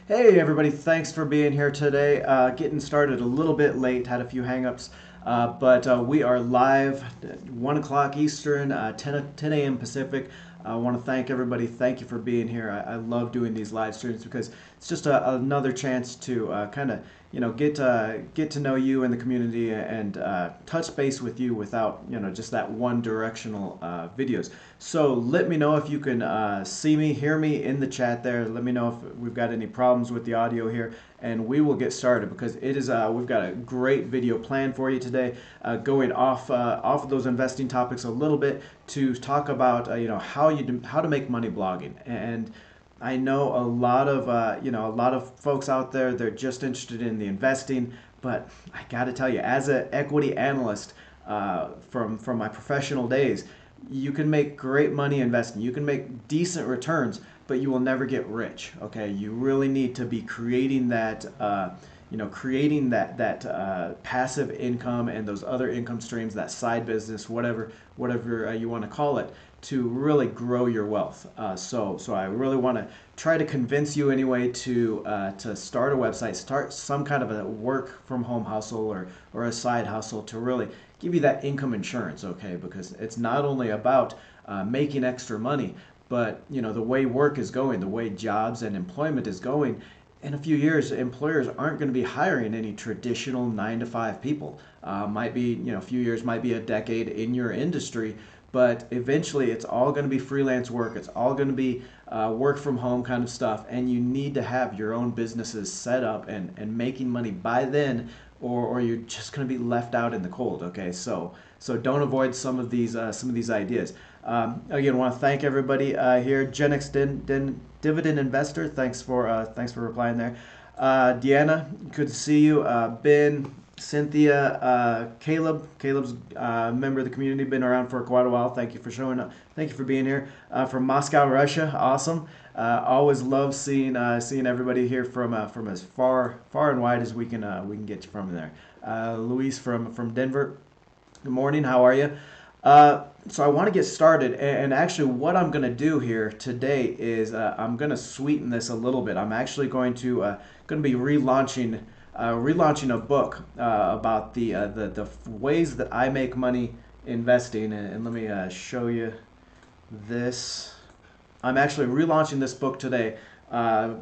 Hey everybody, thanks for being here today. Getting started a little bit late, had a few hangups, but we are live at 1 o'clock Eastern, 10 a.m. Pacific. I want to thank everybody. Thank you for being here. I love doing these live streams because it's just another chance to kind of get to know you in the community and touch base with you without just that one directional videos. So let me know if you can see me, hear me in the chat there. Let me know if we've got any problems with the audio here, and we will get started because it is we've got a great video planned for you today, going off of those investing topics a little bit to talk about how to make money blogging. And I know a lot of a lot of folks out there, they're just interested in the investing, but I got to tell you, as an equity analyst from my professional days, you can make great money investing. You can make decent returns, but you will never get rich. Okay, you really need to be creating that passive income and those other income streams, that side business, whatever you want to call it, to really grow your wealth. So I really want to try to convince you anyway to start a website, start some kind of a work from home hustle or a side hustle to really give you that income insurance, okay? Because it's not only about making extra money, but the way work is going, the way jobs and employment is going, in a few years, employers aren't going to be hiring any traditional 9 to 5 people. Might be, a few years, might be a decade in your industry, but eventually it's all going to be freelance work. It's all going to be work from home kind of stuff, and you need to have your own businesses set up and making money by then, or you're just going to be left out in the cold. Okay, so don't avoid some of these ideas. Again, I want to thank everybody here. Genix Dividend Investor, thanks for replying there. Deanna, good to see you. Ben, Cynthia, Caleb's a member of the community, been around for quite a while. Thank you for showing up. Thank you for being here. From Moscow, Russia, awesome. Always love seeing everybody here from as far and wide as we can get you from there. Luis from Denver, good morning. How are you? So I want to get started, and actually what I'm going to do here today is I'm going to sweeten this a little bit. I'm actually going to be relaunching a book about the ways that I make money investing, and let me show you this. I'm actually relaunching this book today,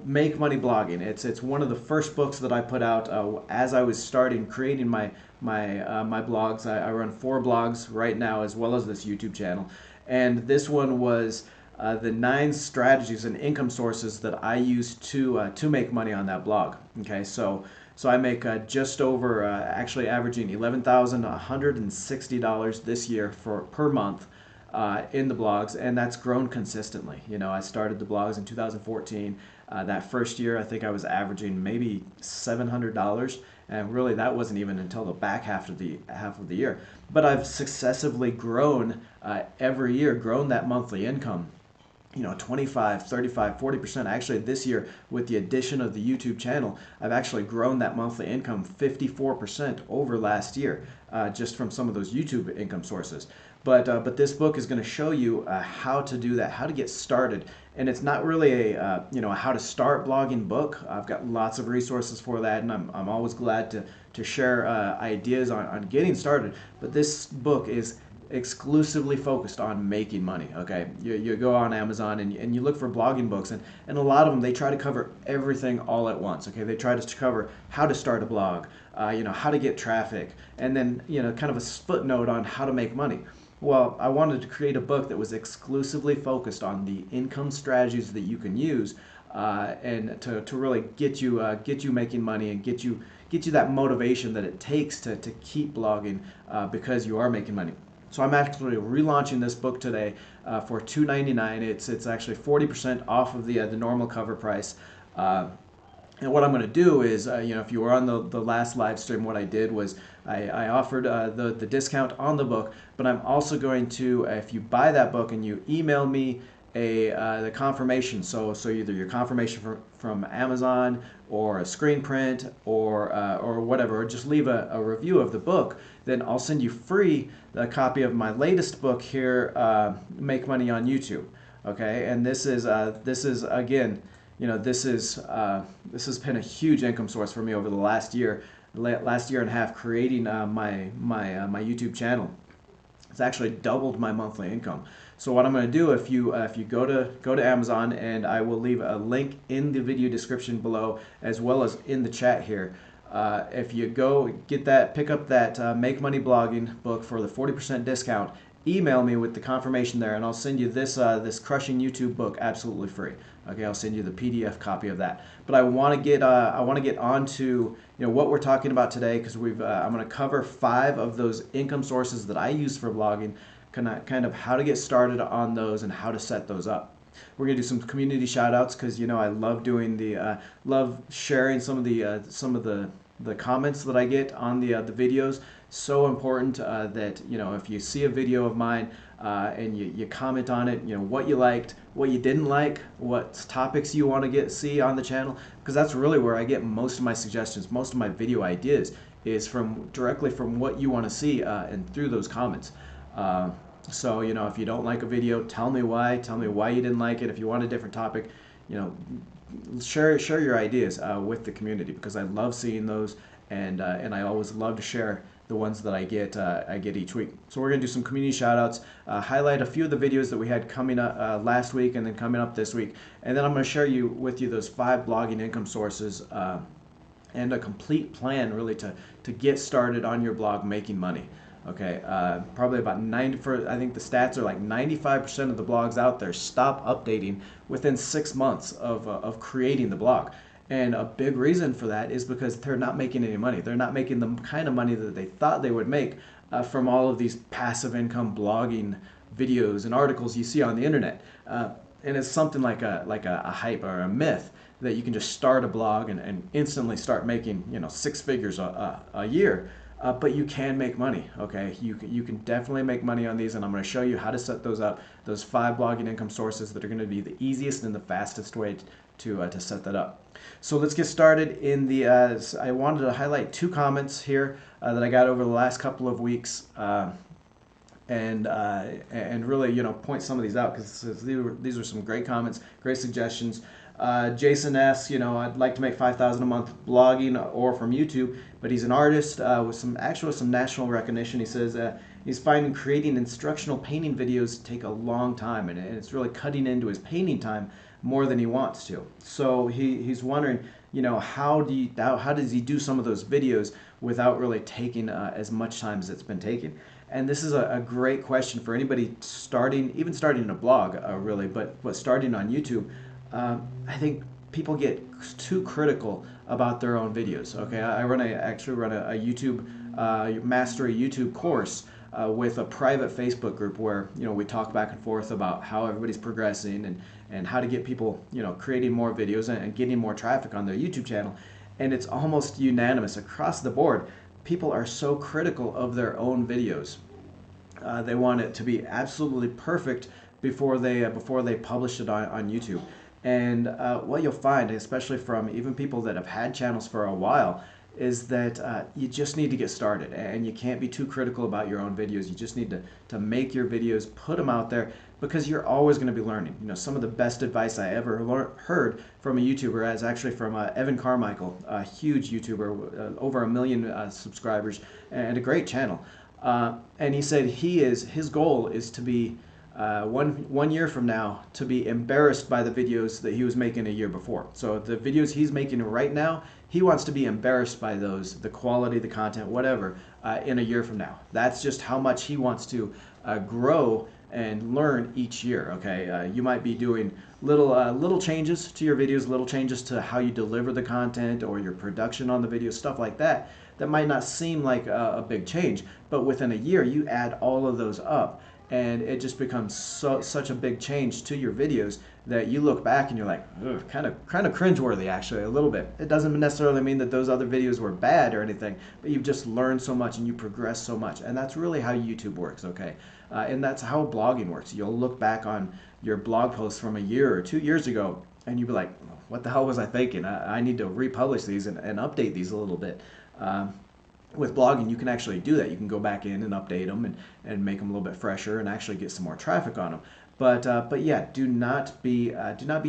Make Money Blogging. It's one of the first books that I put out as I was starting creating my blogs. I run 4 blogs right now, as well as this YouTube channel, and this one was the 9 strategies and income sources that I use to make money on that blog. Okay, so I make just over, actually averaging $11,160 this year per month in the blogs, and that's grown consistently. I started the blogs in 2014. That first year, I think I was averaging maybe $700, and really that wasn't even until the back half of the year. But I've successively grown every year, grown that monthly income. 25, 35, 40%. Actually, this year, with the addition of the YouTube channel, I've actually grown that monthly income 54% over last year, just from some of those YouTube income sources. But this book is going to show you how to do that, how to get started. And it's not really a how to start blogging book. I've got lots of resources for that, and I'm always glad to share ideas on getting started. But this book is exclusively focused on making money. Okay, you go on Amazon and you look for blogging books, and a lot of them, they try to cover everything all at once. Okay, they try to cover how to start a blog, how to get traffic, and then kind of a footnote on how to make money. Well, I wanted to create a book that was exclusively focused on the income strategies that you can use, and to really get you making money and get you that motivation that it takes to keep blogging because you are making money. So I'm actually relaunching this book today for $2.99. It's actually 40% off of the normal cover price. And what I'm going to do is, if you were on the last live stream, what I did was I offered the discount on the book, but I'm also going to, if you buy that book and you email me the confirmation, so either your confirmation from Amazon or a screen print or whatever, or just leave a review of the book, then I'll send you free a copy of my latest book here, Make Money on YouTube. Okay, and this is again, this has been a huge income source for me over the last year and a half, creating my YouTube channel. It's actually doubled my monthly income. So what I'm going to do, if you go to Amazon, and I will leave a link in the video description below as well as in the chat here. If you go pick up that Make Money Blogging book for the 40% discount, email me with the confirmation there, and I'll send you this Crushing YouTube book absolutely free. Okay, I'll send you the PDF copy of that. But I want to get on to what we're talking about today, because I'm going to cover 5 of those income sources that I use for blogging, kind of how to get started on those and how to set those up. We're gonna do some community shout outs, because I love doing love sharing some of the comments that I get on the videos. So important that if you see a video of mine and you comment on it, what you liked, what you didn't like, what topics you want to see on the channel, because that's really where I get most of my suggestions, most of my video ideas is directly from what you want to see and through those comments. So if you don't like a video, tell me why you didn't like it. If you want a different topic, share your ideas with the community, because I love seeing those, and I always love to share the ones that I get each week. So we're gonna do some community shout outs, highlight a few of the videos that we had coming up last week and then coming up this week, and then I'm gonna share with you those 5 blogging income sources and a complete plan really to get started on your blog making money. Okay, probably about I think the stats are like 95% of the blogs out there stop updating within 6 months of creating the blog. And a big reason for that is because they're not making any money. They're not making the kind of money that they thought they would make from all of these passive income blogging videos and articles you see on the internet. And it's something like a hype or a myth that you can just start a blog and instantly start making 6 figures a year. But you can make money, okay? You can definitely make money on these, and I'm going to show you how to set those up, those 5 blogging income sources that are going to be the easiest and the fastest way to set that up. So let's get started. I wanted to highlight 2 comments here that I got over the last couple of weeks, and really point some of these out, because these are some great comments, great suggestions. Jason asks, I'd like to make $5,000 a month blogging or from YouTube, but he's an artist with some national recognition. He says he's finding creating instructional painting videos take a long time, and it's really cutting into his painting time more than he wants to. So he's wondering, how does he do some of those videos without really taking as much time as it's been taking? And this is a great question for anybody starting a blog, really, but starting on YouTube. I think people get too critical about their own videos. Okay, I actually run a YouTube mastery YouTube course with a private Facebook group where we talk back and forth about how everybody's progressing and how to get people creating more videos and getting more traffic on their YouTube channel. And it's almost unanimous across the board. People are so critical of their own videos. They want it to be absolutely perfect before they publish it on YouTube. And what you'll find, especially from even people that have had channels for a while, is that you just need to get started, and you can't be too critical about your own videos. You just need to make your videos, put them out there, because you're always going to be learning. Some of the best advice I ever heard from a YouTuber is actually from Evan Carmichael, a huge YouTuber, over 1 million subscribers, and a great channel. And he said his goal is to be one year from now to be embarrassed by the videos that he was making a year before. So the videos he's making right now, he wants to be embarrassed by those, the quality, the content, whatever, in a year from now. That's just how much he wants to grow and learn each year. Okay, you might be doing little changes to your videos, little changes to how you deliver the content or your production on the video, stuff like that. That might not seem like a big change, but within a year you add all of those up, and it just becomes such a big change to your videos that you look back and you're like, kind of cringeworthy, actually, a little bit. It doesn't necessarily mean that those other videos were bad or anything, but you've just learned so much and you progress so much. And that's really how YouTube works, okay? And that's how blogging works. You'll look back on your blog posts from a year or 2 years ago and you'll be like, what the hell was I thinking? I need to republish these and update these a little bit. With blogging, you can actually do that. You can go back in and update them and make them a little bit fresher and actually get some more traffic on them. But yeah, do not be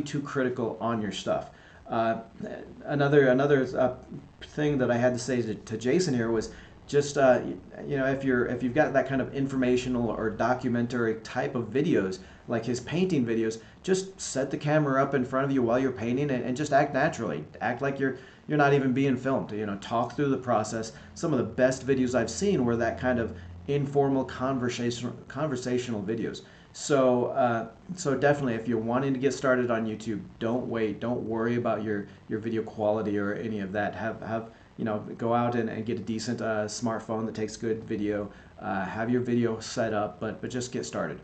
too critical on your stuff. Uh, another thing that I had to say to Jason here was just if you've got that kind of informational or documentary type of videos like his painting videos, just set the camera up in front of you while you're painting and just act naturally. Act like you're not even being filmed. Talk through the process. Some of the best videos I've seen were that kind of informal conversational videos. So definitely, if you're wanting to get started on YouTube, don't wait. Don't worry about your video quality or any of that. Go out and get a decent smartphone that takes good video. Have your video set up, but just get started.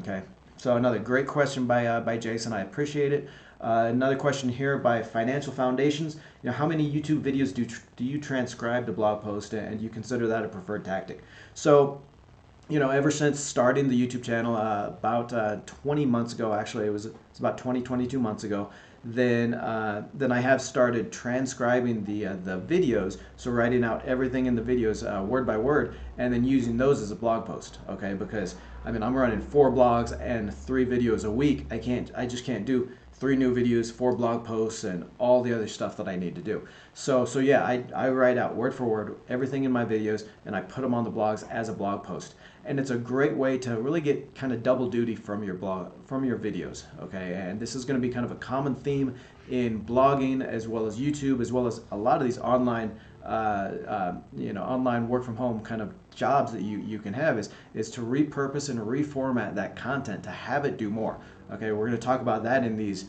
Okay. So another great question by Jason. I appreciate it. Another question here by Financial Foundations. How many YouTube videos do you transcribe to blog post, and you consider that a preferred tactic? So, ever since starting the YouTube channel about 20 months ago, actually it's about 22 months ago, then I have started transcribing the videos, so writing out everything in the videos word by word, and then using those as a blog post. Okay, because I'm running 4 blogs and 3 videos a week. I just can't do 3 new videos, 4 blog posts, and all the other stuff that I need to do. So yeah, I write out word for word everything in my videos, and I put them on the blogs as a blog post. And it's a great way to really get kind of double duty from your blog, from your videos. Okay, and this is going to be kind of a common theme in blogging as well as YouTube, as well as a lot of these online online work from home kind of jobs that you can have is to repurpose and reformat that content to have it do more. Okay, we're going to talk about that in these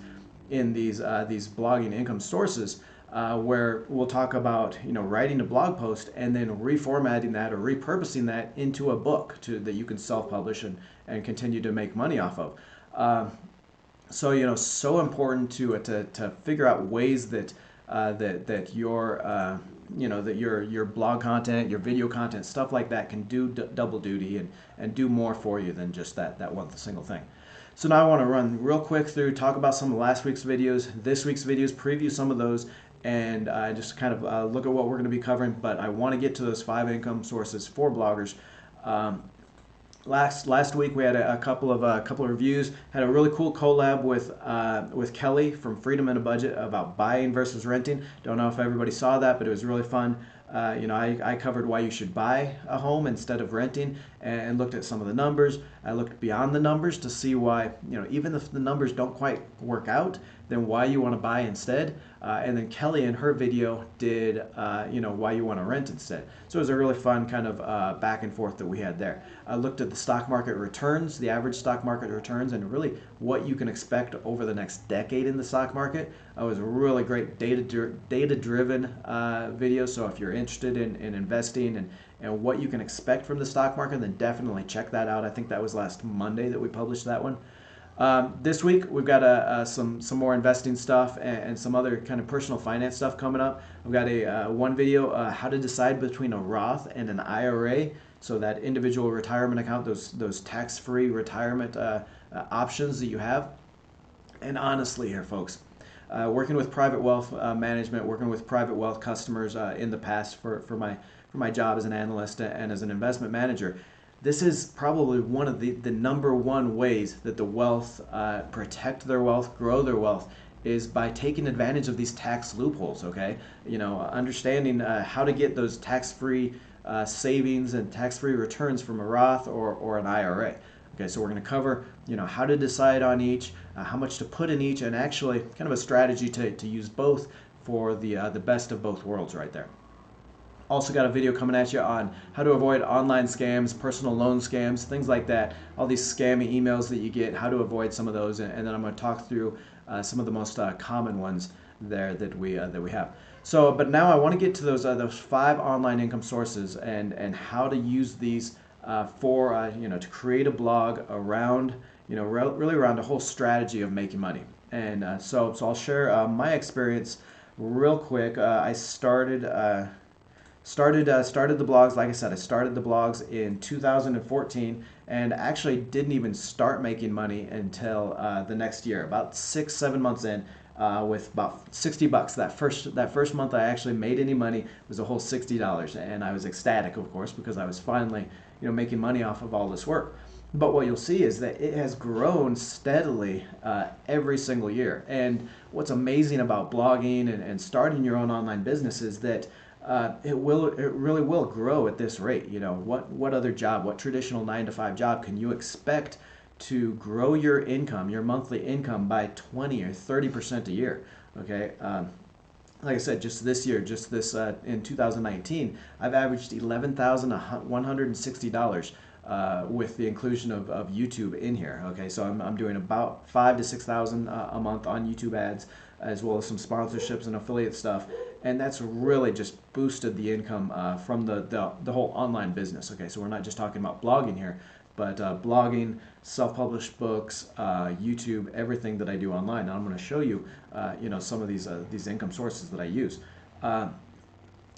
blogging income sources, where we'll talk about writing a blog post and then reformatting that or repurposing that into a book that you can self-publish and continue to make money off of. So important to figure out ways that your blog content, your video content, stuff like that can do double duty and do more for you than just that one single thing. So now I want to run real quick through, talk about some of last week's videos, this week's videos, preview some of those, and just kind of look at what we're going to be covering. But I want to get to those 5 income sources for bloggers. Last week we had a couple of reviews. Had a really cool collab with Kelly from Freedom in a Budget about buying versus renting. Don't know if everybody saw that, but it was really fun. I covered why you should buy a home instead of renting, and looked at some of the numbers. I looked beyond the numbers to see why, even if the numbers don't quite work out, then why you want to buy instead. And then Kelly in her video did, why you want to rent instead. So it was a really fun kind of back and forth that we had there. I looked at the stock market returns, the average stock market returns, and really what you can expect over the next decade in the stock market. It was a really great data-driven video. So if you're interested in investing and what you can expect from the stock market, then definitely check that out. I think that was last Monday that we published that one. This week we've got some more investing stuff and some other kind of personal finance stuff coming up. We've got one video, how to decide between a Roth and an IRA. So that individual retirement account, those tax-free retirement options that you have. And honestly here, folks, working with private wealth management, working with private wealth customers in the past for my job as an analyst and as an investment manager, this is probably one of the number one ways that the wealth protect their wealth, grow their wealth, is by taking advantage of these tax loopholes. Okay, understanding how to get those tax-free savings and tax-free returns from a Roth or an IRA. Okay, so we're going to cover how to decide on each, how much to put in each, and actually kind of a strategy to use both for the best of both worlds right there. Also got a video coming at you on how to avoid online scams, personal loan scams, things like that. All these scammy emails that you get, how to avoid some of those, and then I'm going to talk through some of the most common ones there that we have. So, but now I want to get to those 5 online income sources and how to use these for to create a blog around really around a whole strategy of making money. And so I'll share my experience real quick. I started the blogs. Like I said, I started the blogs in 2014, and actually didn't even start making money until the next year, about 6-7 months in, with about $60. That first month I actually made any money was a whole $60, and I was ecstatic, of course, because I was finally making money off of all this work. But what you'll see is that it has grown steadily every single year. And what's amazing about blogging and starting your own online business is that it really will grow at this rate. You know, what other job, what traditional 9 to 5 job can you expect to grow your income, your monthly income by 20 or 30% a year? Okay. Like I said, just this year, just this in 2019, I've averaged $11,160 with the inclusion of YouTube in here. Okay, so I'm doing about 5 to 6,000 a month on YouTube ads, as well as some sponsorships and affiliate stuff, and that's really just boosted the income from the whole online business. Okay, so we're not just talking about blogging here, but blogging, self-published books, YouTube, everything that I do online. Now I'm going to show you, some of these income sources that I use. And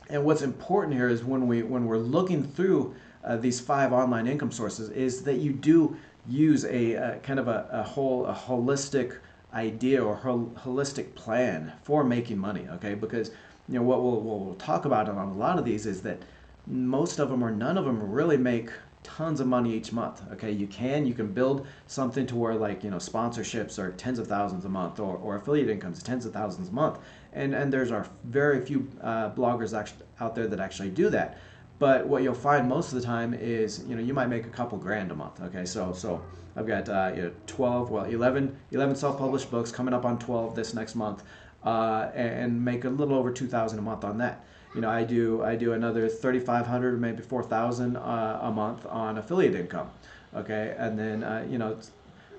what's important here is when we're looking through these 5 online income sources, is that you do use a kind of a holistic idea or holistic plan for making money. Okay, because what we'll talk about on a lot of these is that most of them or none of them really make tons of money each month. Okay, you can build something to where, like, sponsorships are tens of thousands a month, or affiliate incomes tens of thousands a month, and there's very few bloggers out there that actually do that. But what you'll find most of the time is, you might make a couple grand a month. Okay, so I've got 11 self-published books, coming up on 12 this next month, and make a little over 2,000 a month on that. I do another 3,500, maybe 4,000 a month on affiliate income. Okay, and then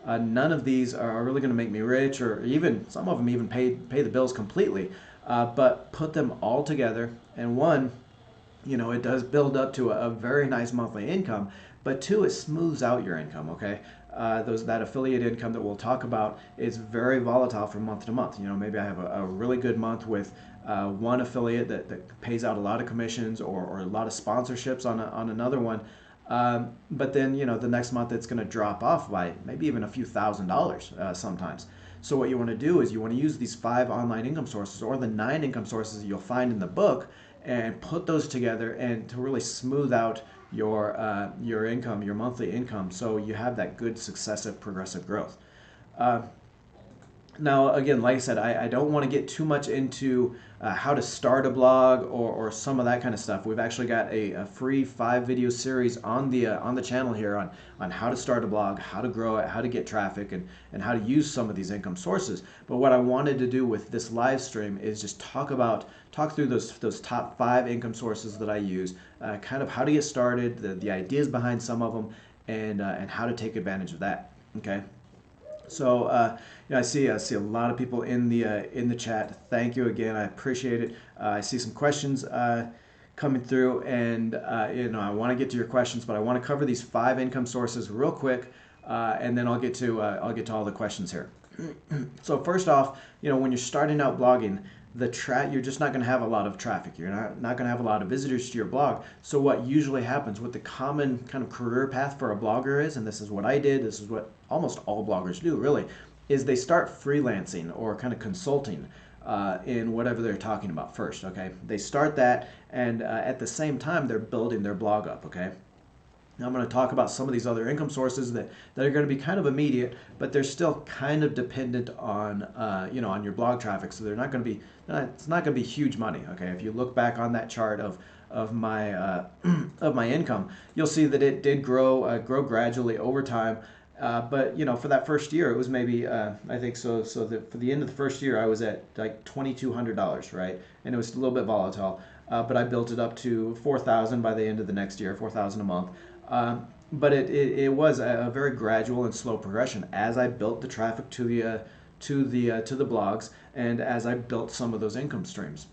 none of these are really going to make me rich, or even some of them even pay the bills completely. But put them all together, and one, it does build up to a very nice monthly income. But two, it smooths out your income. Okay, that affiliate income that we'll talk about is very volatile from month to month. Maybe I have a really good month with one affiliate that pays out a lot of commissions, or a lot of sponsorships on another one. But then, the next month it's going to drop off by maybe even a few $1,000s sometimes. So what you want to do is you want to use these 5 online income sources, or the 9 income sources you'll find in the book, and put those together, and to really smooth out your income, your monthly income, so you have that good successive progressive growth. Now, again, like I said, I don't want to get too much into how to start a blog, or some of that kind of stuff. We've actually got a free 5-video series on the channel here on how to start a blog, how to grow it, how to get traffic, and how to use some of these income sources. But what I wanted to do with this live stream is just talk through those top 5 income sources that I use, kind of how to get started, the ideas behind some of them, and how to take advantage of that. Okay. So I see a lot of people in the chat. Thank you again. I appreciate it. I see some questions coming through, and I want to get to your questions, but I want to cover these 5 income sources real quick, and then I'll get to all the questions here. So first off, when you're starting out blogging, you're just not going to have a lot of traffic. You're not going to have a lot of visitors to your blog. So what usually happens, what the common kind of career path for a blogger is, and this is what I did, this is what almost all bloggers do really, is they start freelancing or kind of consulting in whatever they're talking about first. Okay, they start that, and at the same time they're building their blog up. Okay. Now I'm going to talk about some of these other income sources that are going to be kind of immediate, but they're still kind of dependent on on your blog traffic. So it's not going to be huge money. Okay, if you look back on that chart of my income, you'll see that it did grow gradually over time. But for that first year, it was maybe I think so. So for the end of the first year, I was at like $2,200, right? And it was a little bit volatile. But I built it up to 4,000 by the end of the next year, 4,000 a month. But it was a very gradual and slow progression as I built the traffic to the blogs, and as I built some of those income streams.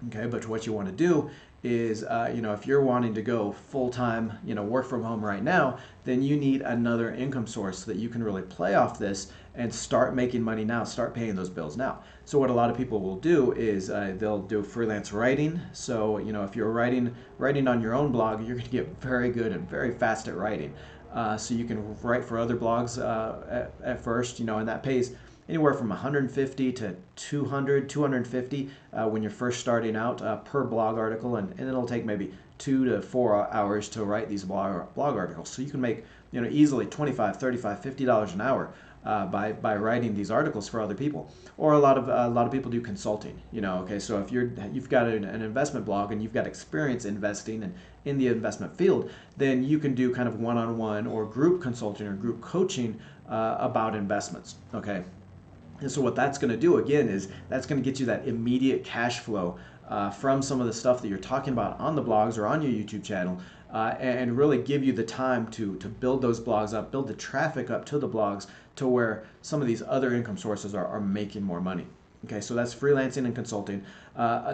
Okay, but what you want to do is, if you're wanting to go full-time, work from home right now, then you need another income source so that you can really play off this and start making money now, start paying those bills now. So what a lot of people will do is they'll do freelance writing. So, if you're writing on your own blog, you're going to get very good and very fast at writing. So you can write for other blogs at first, and that pays anywhere from 150 to 200, 250 when you're first starting out per blog article, and it'll take maybe 2 to 4 hours to write these blog articles. So you can make easily 25, 35, $50 an hour by writing these articles for other people. Or a lot of people do consulting. Okay, so if you've got an investment blog and you've got experience investing and in the investment field, then you can do kind of one-on-one or group consulting or group coaching about investments. Okay. And so what that's going to do again is that's going to get you that immediate cash flow from some of the stuff that you're talking about on the blogs or on your YouTube channel, and really give you the time to build those blogs up, build the traffic up to the blogs to where some of these other income sources are making more money. Okay, so that's freelancing and consulting.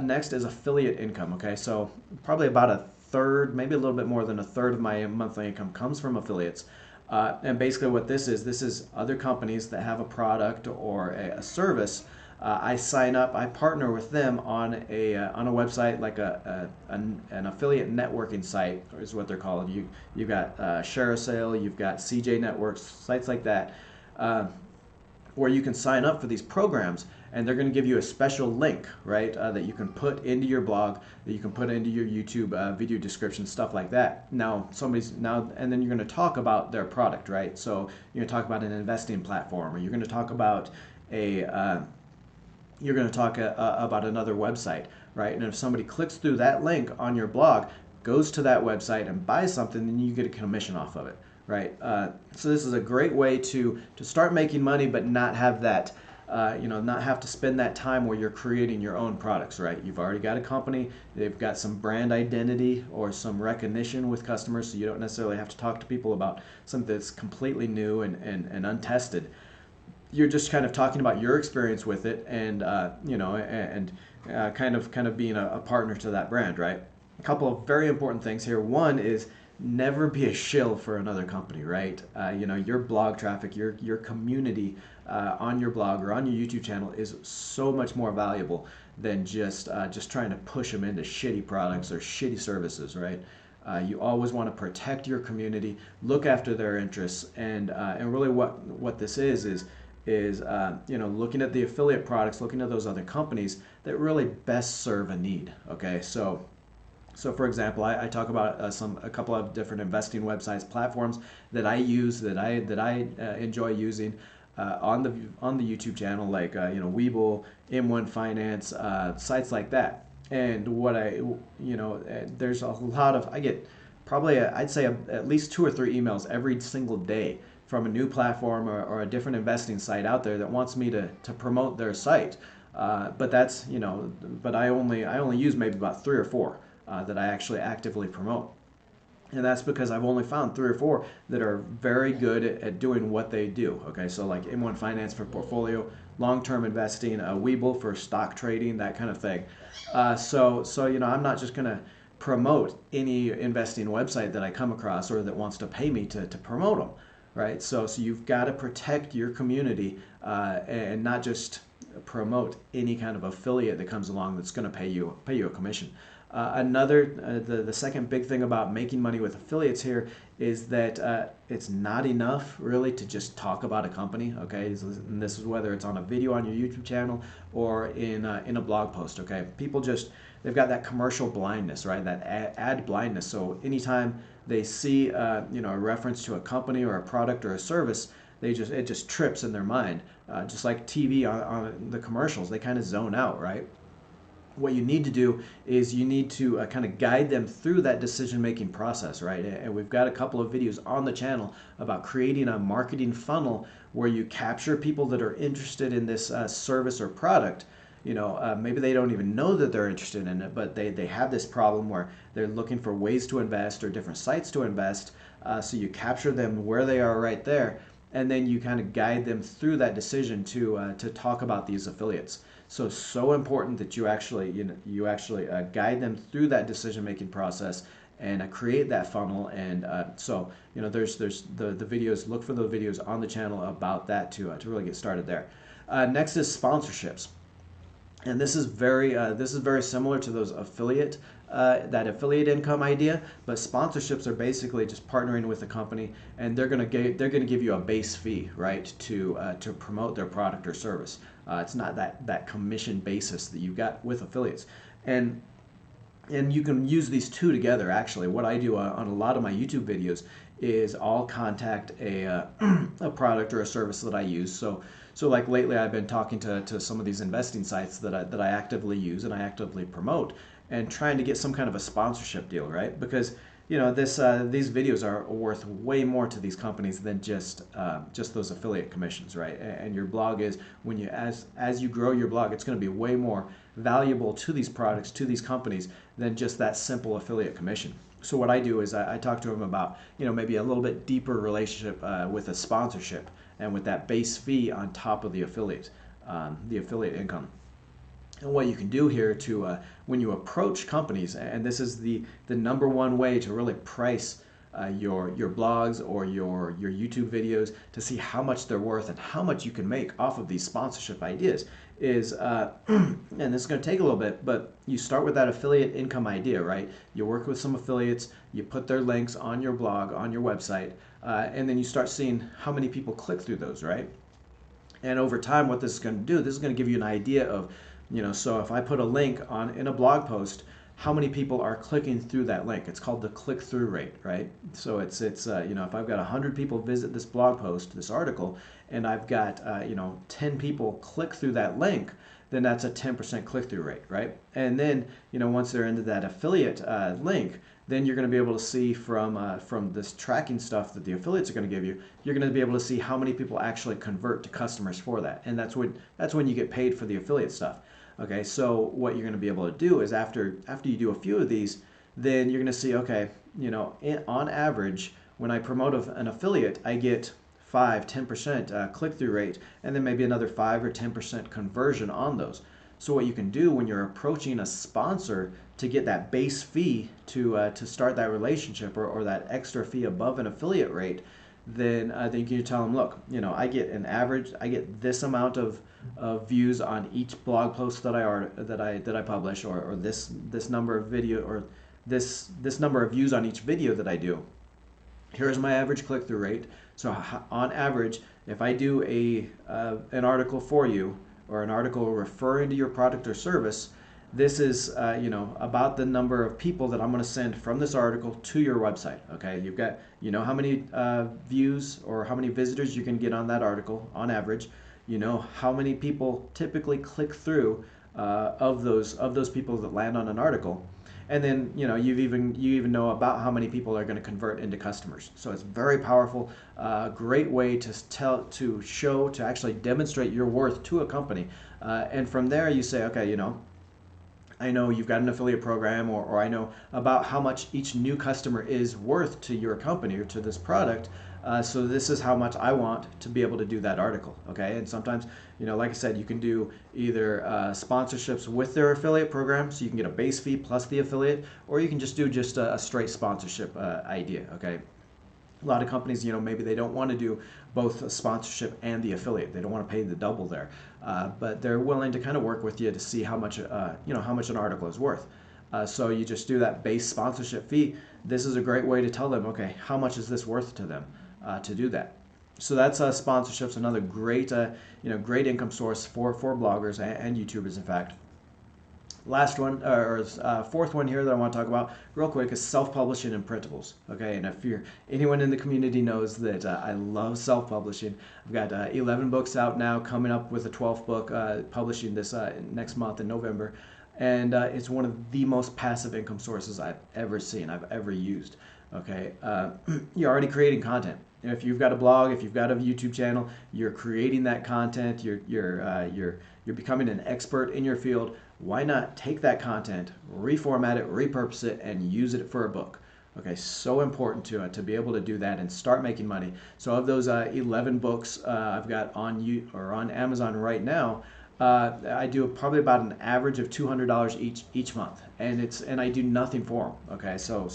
Next is affiliate income. Okay, so probably about a third, maybe a little bit more than a third of my monthly income comes from affiliates. And basically what this is other companies that have a product or a service. I sign up, I partner with them on a website like an affiliate networking site is what they're called. You've got ShareASale, you've got CJ Networks, sites like that, where you can sign up for these programs, and they're going to give you a special link, right, that you can put into your blog, that you can put into your YouTube video description, stuff like that. And then you're going to talk about their product, right? So you're going to talk about an investing platform, or you're going to talk about about another website, right? And if somebody clicks through that link on your blog, goes to that website and buys something, then you get a commission off of it, right? So this is a great way to start making money, but not have that, not have to spend that time where you're creating your own products, right? You've already got a company, they've got some brand identity or some recognition with customers, so you don't necessarily have to talk to people about something that's completely new and untested. You're just kind of talking about your experience with it, and kind of being a partner to that brand, right? A couple of very important things here. One is never be a shill for another company, right? Your blog traffic, your community on your blog or on your YouTube channel is so much more valuable than just trying to push them into shitty products or shitty services, right? You always want to protect your community, look after their interests, and really what this is looking at the affiliate products, looking at those other companies that really best serve a need. Okay, so for example, I talk about a couple of different investing websites, platforms that I use, that I enjoy using on the YouTube channel, like Webull, M1 Finance, sites like that. And there's a lot of, I get probably I'd say at least 2 or 3 emails every single day from a new platform or a different investing site out there that wants me to promote their site. But I only use maybe about 3 or 4 that I actually actively promote. And that's because I've only found 3 or 4 that are very good at doing what they do. Okay, so like M1 Finance for portfolio, long-term investing, Webull for stock trading, that kind of thing. So I'm not just gonna promote any investing website that I come across or that wants to pay me to promote them, right? So you've got to protect your community and not just promote any kind of affiliate that comes along that's going to pay you a commission. The second big thing about making money with affiliates here is that it's not enough really to just talk about a company, okay? And this is whether it's on a video on your YouTube channel or in a blog post, okay? People they've got that commercial blindness, right? That ad blindness. So anytime they see a reference to a company or a product or a service, it just trips in their mind. Just like TV on the commercials, they kind of zone out, right? What you need to do is you need to kind of guide them through that decision-making process, right? And we've got a couple of videos on the channel about creating a marketing funnel where you capture people that are interested in this service or product. Maybe they don't even know that they're interested in it, but they have this problem where they're looking for ways to invest or different sites to invest. So you capture them where they are right there, and then you kind of guide them through that decision to talk about these affiliates. So important that you actually guide them through that decision-making process and create that funnel. And there's the videos. Look for the videos on the channel about that to really get started there. Next is sponsorships. And this is very similar to those affiliate income idea, but sponsorships are basically just partnering with a company, and they're gonna give you a base fee, right, to promote their product or service. It's not that commission basis that you got with affiliates, and you can use these two together. Actually, what I do on a lot of my YouTube videos is I'll contact a product or a service that I use. So like lately I've been talking to some of these investing sites that I actively use and I actively promote, and trying to get some kind of a sponsorship deal, right? Because these videos are worth way more to these companies than just those affiliate commissions, right? And your blog is, when you as you grow your blog, it's going to be way more valuable to these products, to these companies, than just that simple affiliate commission. So what I do is I talk to them about, maybe a little bit deeper relationship with a sponsorship, and with that base fee on top of the affiliate income. And what you can do here to when you approach companies, and this is the number one way to really price your blogs or your YouTube videos, to see how much they're worth and how much you can make off of these sponsorship ideas, is and this is going to take a little bit, but you start with that affiliate income idea, right? You work with some affiliates, you put their links on your blog, on your website, and then you start seeing how many people click through those, right? And over time, what this is going to do, this is going to give you an idea of, so if I put a link in a blog post, how many people are clicking through that link? It's called the click-through rate, right? So it's if I've got 100 people visit this blog post, this article, and I've got 10 people click through that link, then that's a 10% click-through rate, right? And then once they're into that affiliate link, then you're going to be able to see from this tracking stuff that the affiliates are going to give you, you're going to be able to see how many people actually convert to customers for that, and that's when you get paid for the affiliate stuff. Okay, so what you're going to be able to do is after you do a few of these, then you're going to see, okay, on average, when I promote an affiliate, I get 5-10% click-through rate, and then maybe another 5 or 10% conversion on those. So what you can do when you're approaching a sponsor to get that base fee to start that relationship, or that extra fee above an affiliate rate, then I think you tell them, look, I get an average, I get this amount of views on each blog post that I publish, or this number of video, or this number of views on each video that I do. Here's my average click-through rate. So on average, if I do an article for you, or an article referring to your product or service, this is about the number of people that I'm going to send from this article to your website. Okay, you've got how many views or how many visitors you can get on that article on average. How many people typically click through of those people that land on an article, and then you even know about how many people are going to convert into customers. So it's very powerful, great way to actually demonstrate your worth to a company, and from there you say, okay, I know you've got an affiliate program, or I know about how much each new customer is worth to your company or to this product. So this is how much I want to be able to do that article, okay? And sometimes, like I said, you can do either sponsorships with their affiliate program, so you can get a base fee plus the affiliate, or you can just do a straight sponsorship idea, okay? A lot of companies, maybe they don't want to do both a sponsorship and the affiliate. They don't want to pay the double there, but they're willing to kind of work with you to see how much an article is worth. So you just do that base sponsorship fee. This is a great way to tell them, okay, how much is this worth to them to do that. So that's sponsorships, another great great income source for bloggers and YouTubers, in fact. Last one, or fourth one here that I want to talk about real quick, is self-publishing and printables. Okay, and if anyone in the community knows that I love self-publishing. I've got 11 books out now, coming up with a 12th book, publishing this next month in November, and it's one of the most passive income sources I've ever seen, I've ever used. Okay, you're already creating content. If you've got a blog, if you've got a YouTube channel, you're creating that content. You're becoming an expert in your field. Why not take that content, reformat it, repurpose it, and use it for a book? Okay, so important to be able to do that and start making money. So of those 11 books I've got on Amazon right now, I do probably about an average of $200 each month, and I do nothing for them. Okay, so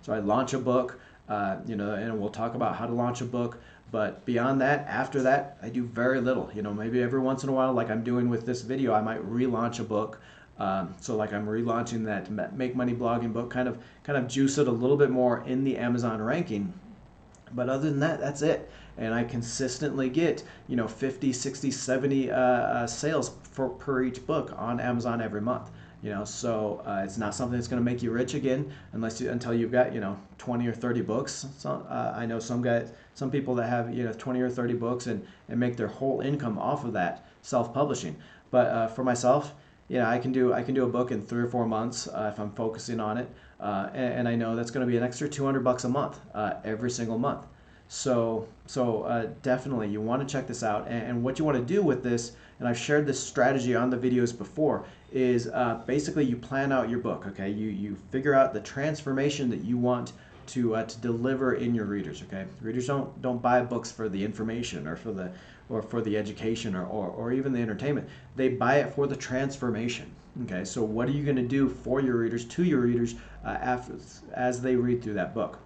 I launch a book, and we'll talk about how to launch a book. But beyond that, after that, I do very little. Maybe every once in a while, like I'm doing with this video, I might relaunch a book. So like I'm relaunching that Make Money Blogging book, kind of juice it a little bit more in the Amazon ranking. But other than that, that's it. and I consistently get 50, 60, 70 sales per each book on Amazon every month. So it's not something that's going to make you rich again until you've got 20 or 30 books. So I know some people that have 20 or 30 books and make their whole income off of that self-publishing. But for myself, I can do a book in 3 or 4 months if I'm focusing on it, and I know that's going to be an extra $200 a month every single month. So definitely you want to check this out, and what you want to do with this, and I've shared this strategy on the videos before, is basically you plan out your book. Okay, you figure out the transformation that you want to deliver in your readers. Okay, readers don't buy books for the information or for the education or even the entertainment. They buy it for the transformation. Okay, so what are you going to do for your readers, to your readers, as they read through that book?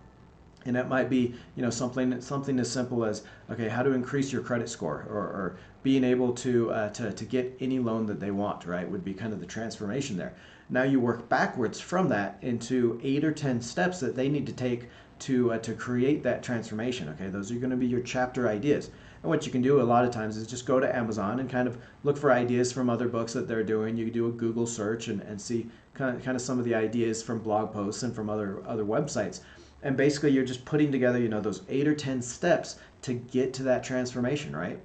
And that might be, something as simple as, okay, how to increase your credit score, or being able to get any loan that they want, right? Would be kind of the transformation there. Now you work backwards from that into 8 or 10 steps that they need to take to create that transformation. Okay, those are going to be your chapter ideas. And what you can do a lot of times is just go to Amazon and kind of look for ideas from other books that they're doing. You can do a Google search and see kind of some of the ideas from blog posts and from other websites. And basically you're just putting together, those 8 or 10 steps to get to that transformation, right?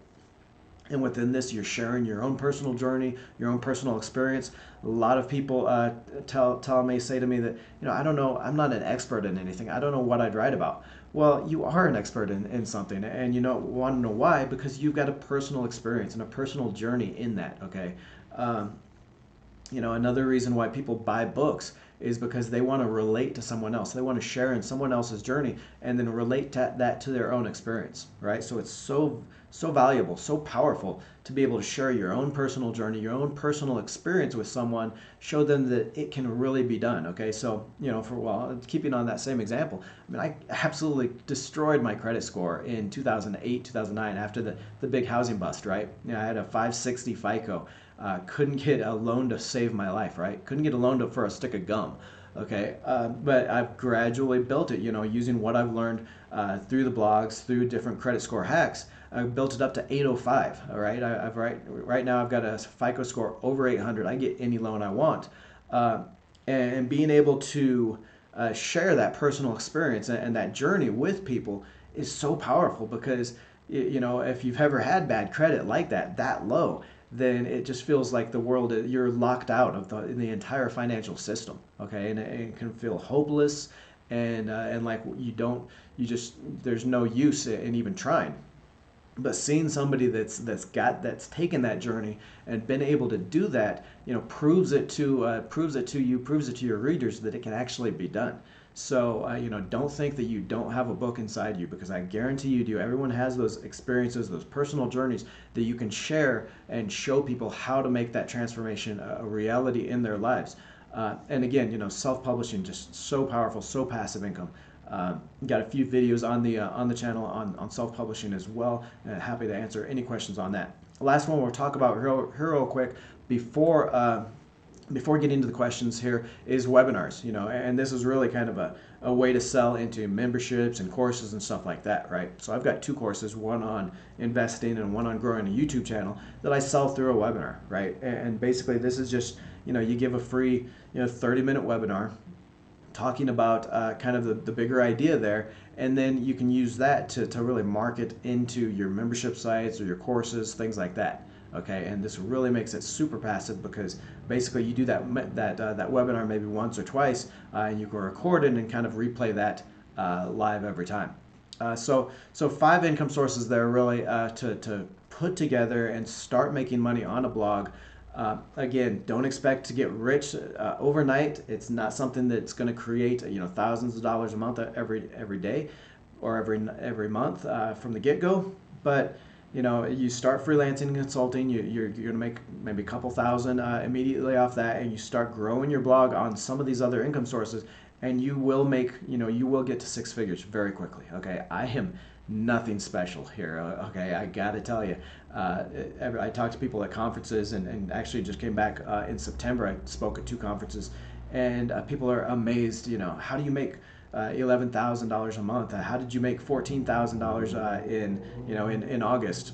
And within this, you're sharing your own personal journey, your own personal experience. A lot of people say to me that, I don't know, I'm not an expert in anything. I don't know what I'd write about. Well, you are an expert in something, and want to know why? Because you've got a personal experience and a personal journey in that, okay? Another reason why people buy books is because they want to relate to someone else. They want to share in someone else's journey and then relate that to their own experience, right? So it's so valuable, so powerful to be able to share your own personal journey, your own personal experience with someone, show them that it can really be done, okay? So, keeping on that same example, I absolutely destroyed my credit score in 2008, 2009 after the big housing bust, right? I had a 560 FICO. Couldn't get a loan to save my life, right? Couldn't get a loan for a stick of gum, okay? But I've gradually built it, using what I've learned through the blogs, through different credit score hacks. I built it up to 805, all right? Right now I've got a FICO score over 800. I get any loan I want. And being able to share that personal experience and that journey with people is so powerful, because, if you've ever had bad credit like that low, then it just feels like the world, you're locked out of the entire financial system, okay? And it can feel hopeless, and like there's no use in even trying. But seeing somebody that's taken that journey and been able to do that, proves it to your readers that it can actually be done. So, don't think that you don't have a book inside you, because I guarantee you do. Everyone has those experiences, those personal journeys that you can share and show people how to make that transformation a reality in their lives. And again, self-publishing, just so powerful, so passive income. Got a few videos on the channel on self-publishing as well, and happy to answer any questions on that. The last one we'll talk about real quick before getting into the questions here is webinars, and this is really kind of a way to sell into memberships and courses and stuff like that, right? So I've got 2 courses, one on investing and one on growing a YouTube channel, that I sell through a webinar, right? And basically this is just, you give a free, 30-minute webinar talking about kind of the bigger idea there, and then you can use that to really market into your membership sites or your courses, things like that. Okay, and this really makes it super passive, because basically you do that webinar maybe once or twice, and you can record it and kind of replay that live every time. So 5 income sources there really to put together and start making money on a blog. Again, don't expect to get rich overnight. It's not something that's going to create thousands of dollars a month every day or every month from the get-go, but you start freelancing and consulting, you're going to make maybe a couple thousand immediately off that, and you start growing your blog on some of these other income sources, and you will get to 6 figures very quickly. Okay, I am nothing special here. Okay, I got to tell you, I talk to people at conferences, and actually just came back in September. I spoke at 2 conferences, and people are amazed. How do you make $11,000 a month? How did you make $14,000 in August?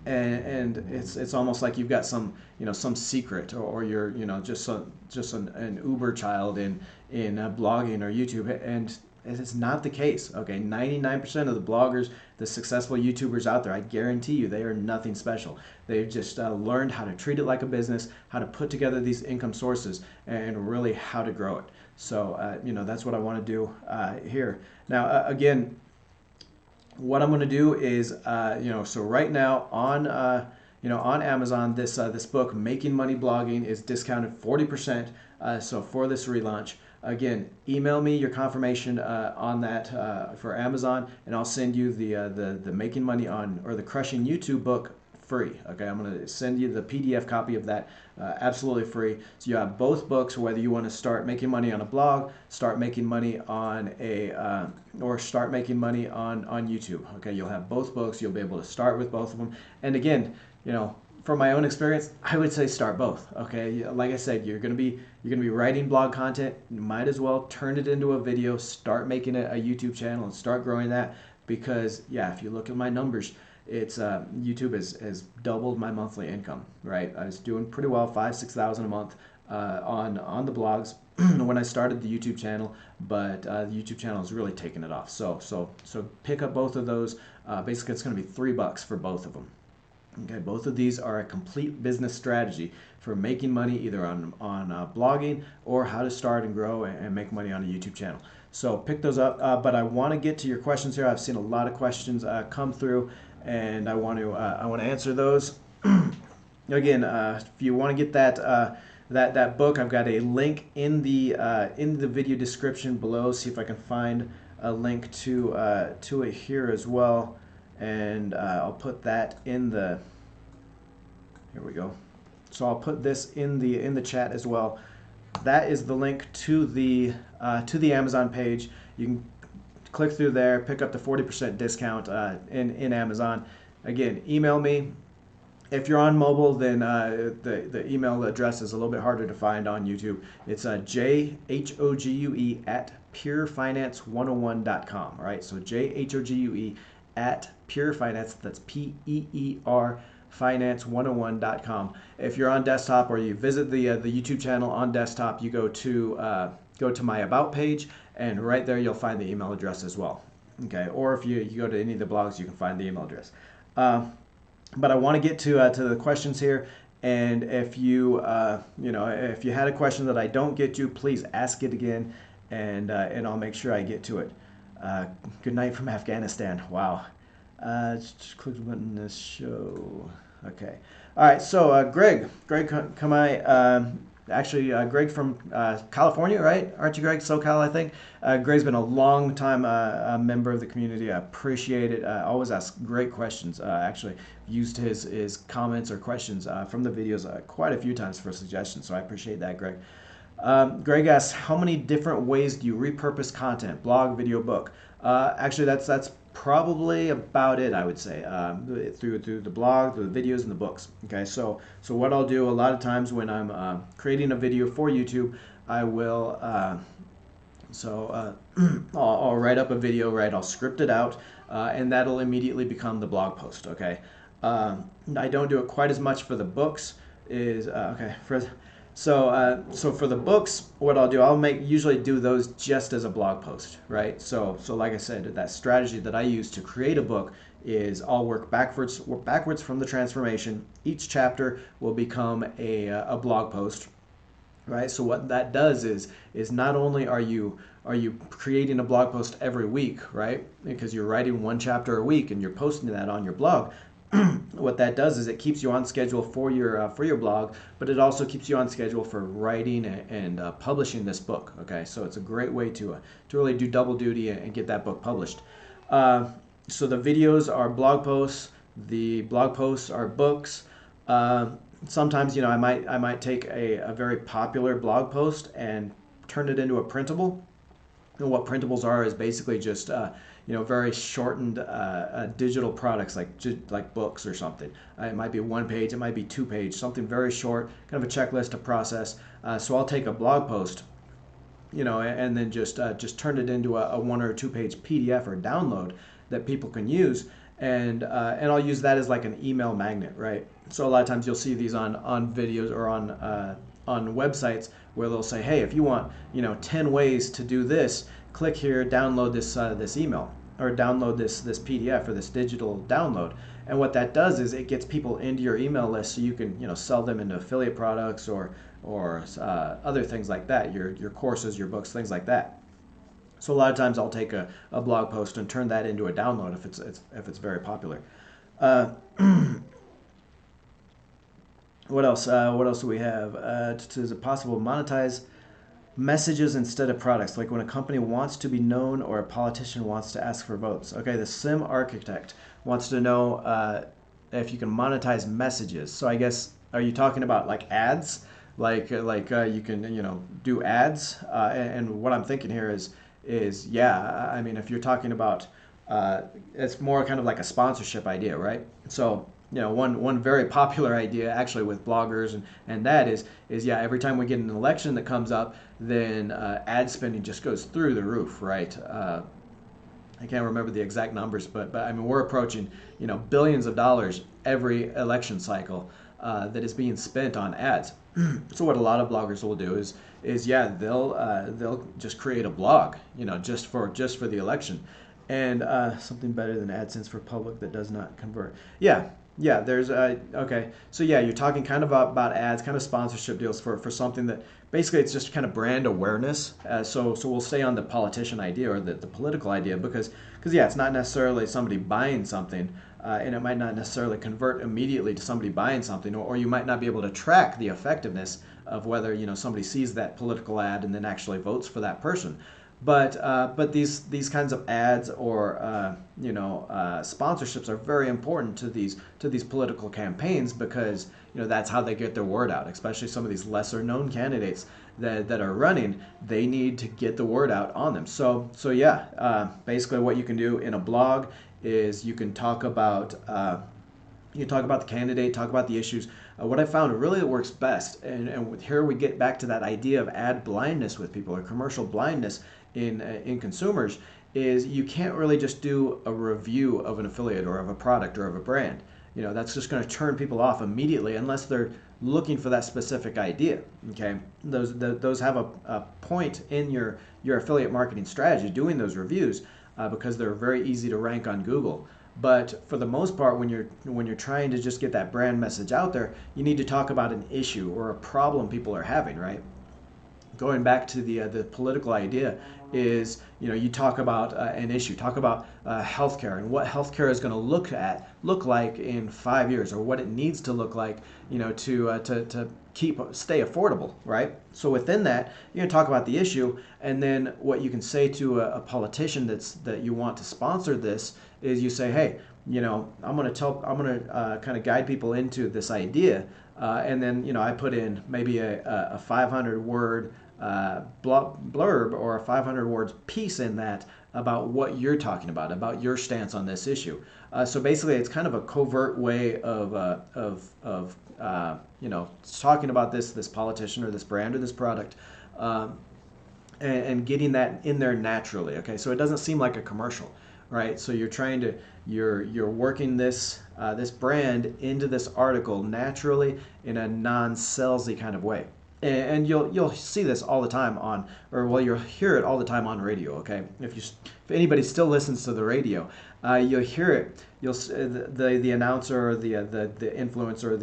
And it's almost like you've got some some secret, or you're just an Uber child in blogging or YouTube, and it's not the case. Okay, 99% of the bloggers, the successful YouTubers out there, I guarantee you, they are nothing special. They've just learned how to treat it like a business, how to put together these income sources, and really how to grow it. So that's what I want to do here. Now again, what I'm going to do is, so right now on, on Amazon, this book, Making Money Blogging, is discounted 40%. So for this relaunch, again, email me your confirmation on that for Amazon, and I'll send you the Making Money on, or the Crushing YouTube book, free. Okay, I'm going to send you the PDF copy of that absolutely free. So you have both books, whether you want to start making money on a blog, start making money on or start making money on YouTube. Okay, you'll have both books. You'll be able to start with both of them. And again, from my own experience, I would say start both. Okay, like I said, you're gonna be writing blog content. You might as well turn it into a video, start making it a YouTube channel, and start growing that. Because if you look at my numbers, it's YouTube has doubled my monthly income. Right, I was doing pretty well, 5,000-6,000 a month on the blogs when I started the YouTube channel, but the YouTube channel has really taken it off. So pick up both of those. Basically, it's going to be $3 for both of them. Okay, both of these are a complete business strategy for making money either on blogging, or how to start and grow and make money on a YouTube channel. So pick those up. But I want to get to your questions here. I've seen a lot of questions come through, and I want to answer those. Again, if you want to get that book, I've got a link in the video description below. See if I can find a link to it here as well, and I'll put that in the. Here we go. So I'll put this in the chat as well. That is the link to the Amazon page. You can click through there, pick up the 40% discount in Amazon. At email me. If you're on mobile, then the email address is a little bit harder to find on YouTube. It's jhogue@purefinance101.com. Right, so jhogue@purefinance. That's PEER finance101.com. If you're on desktop, or you visit the YouTube channel on desktop, you go to my About page, and right there you'll find the email address as well. Okay, or if you go to any of the blogs, you can find the email address. But I want to get to the questions here, and if you if you had a question that I don't get to, please ask it again, and I'll make sure I get to it. Good night from Afghanistan. Wow. Just click the button to show. Okay. All right. So Greg Kamai, Greg from California, right? Aren't you, Greg? SoCal, I think. Greg's been a long time member of the community. I appreciate it. Always ask great questions. Actually, used his comments or questions from the videos quite a few times for suggestions. So I appreciate that, Greg. Greg asks, how many different ways do you repurpose content? Blog, video, book. Actually, that's probably about it, I would say, through the blog, through the videos, and the books. Okay, so what I'll do a lot of times when I'm creating a video for YouTube, I will I'll write up a video, right? I'll script it out, and that'll immediately become the blog post. Okay, I don't do it quite as much for the books. So for the books, what I'll do, I'll usually do those just as a blog post, right? So like I said, that strategy that I use to create a book is I'll work backwards from the transformation. Each chapter will become a blog post, right? So what that does is not only are you creating a blog post every week, right? Because you're writing one chapter a week and you're posting that on your blog. What that does is it keeps you on schedule for your blog, but it also keeps you on schedule for writing and publishing this book. Okay, so it's a great way to really do double duty and get that book published. So the videos are blog posts, the blog posts are books. Sometimes I might take a very popular blog post and turn it into a printable. And what printables are is basically just very shortened digital products like books or something. It might be 1 page, it might be 2 page, something very short, kind of a checklist, a process. So I'll take a blog post and then just turn it into a 1 or 2 page PDF or download that people can use, and I'll use that as like an email magnet, right? So a lot of times you'll see these on videos or on websites where they'll say, hey, if you want 10 ways to do this, click here, download this email, or download this PDF or this digital download. And what that does is it gets people into your email list, so you can sell them into affiliate products or other things like that, your courses, your books, things like that. So a lot of times I'll take a blog post and turn that into a download if it's very popular. What else? What else do we have? Is it possible to monetize messages instead of products, like when a company wants to be known or a politician wants to ask for votes? Okay, the Sim Architect wants to know if you can monetize messages. So I guess, are you talking about like ads? Like you can do ads? And what I'm thinking here is yeah. I mean, if you're talking about it's more kind of like a sponsorship idea, right? So one very popular idea actually with bloggers and that is yeah, every time we get an election that comes up, then ad spending just goes through the roof, right? I can't remember the exact numbers, but I mean, we're approaching billions of dollars every election cycle that is being spent on ads. So what a lot of bloggers will do is yeah, they'll just create a blog, just for the election, and something better than AdSense for public that does not convert. Yeah, there's okay. So yeah, you're talking kind of about ads, kind of sponsorship deals for something that basically it's just kind of brand awareness. So we'll stay on the politician idea or the political idea because yeah, it's not necessarily somebody buying something, and it might not necessarily convert immediately to somebody buying something, or you might not be able to track the effectiveness of whether somebody sees that political ad and then actually votes for that person. But these kinds of ads or sponsorships are very important to these political campaigns because that's how they get their word out. Especially some of these lesser known candidates that are running, they need to get the word out on them. So yeah, basically what you can do in a blog is you can talk about the candidate, talk about the issues. What I found really works best, and here we get back to that idea of ad blindness with people or commercial blindness in consumers, is you can't really just do a review of an affiliate or of a product or of a brand. That's just going to turn people off immediately unless they're looking for that specific idea. Okay, those have a point in your affiliate marketing strategy, doing those reviews, because they're very easy to rank on Google. But for the most part, when you're trying to just get that brand message out there, you need to talk about an issue or a problem people are having, right? Going back to the political idea is, you talk about an issue, talk about healthcare and what healthcare is going to look like in 5 years, or what it needs to look like, to stay affordable, right? So within that, you're going to talk about the issue, and then what you can say to a politician that you want to sponsor this is you say, hey, I'm going to kind of guide people into this idea, and then I put in maybe a 500 word blurb or a 500 words piece in that about what you're talking about your stance on this issue. So basically, it's kind of a covert way of talking about this politician or this brand or this product, and getting that in there naturally. Okay, so it doesn't seem like a commercial, right? So you're working this brand into this article naturally in a non-salesy kind of way. And you'll see this all the time you'll hear it all the time on radio. Okay, if anybody still listens to the radio, you'll hear it. The announcer or the influencer or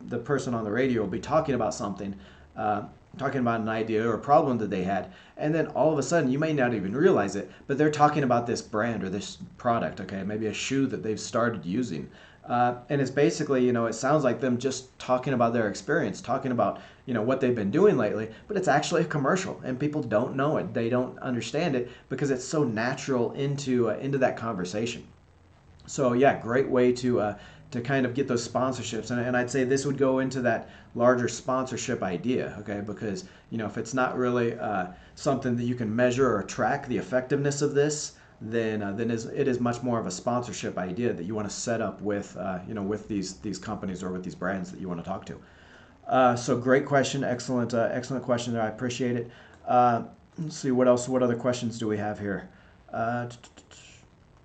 the person on the radio will be talking about something, talking about an idea or a problem that they had, and then all of a sudden you may not even realize it, but they're talking about this brand or this product. Okay, maybe a shoe that they've started using. And it's basically, it sounds like them just talking about their experience, talking about, what they've been doing lately, but it's actually a commercial and people don't know it. They don't understand it because it's so natural into that conversation. So yeah, great way to kind of get those sponsorships. And I'd say this would go into that larger sponsorship idea, okay? Because, if it's not really something that you can measure or track the effectiveness of this, then it is much more of a sponsorship idea that you want to set up with with these companies or with these brands that you want to talk to. So great question, excellent question there. I appreciate it. Let's see what else. What other questions do we have here? Uh,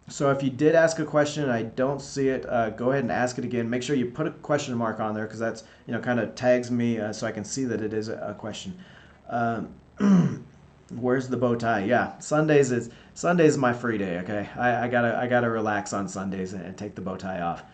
so if you did ask a question and I don't see it, go ahead and ask it again. Make sure you put a question mark on there because that's kind of tags me so I can see that it is a question. Um, Where's the bow tie? Yeah, Sundays my free day. Okay, I gotta relax on Sundays and take the bow tie off.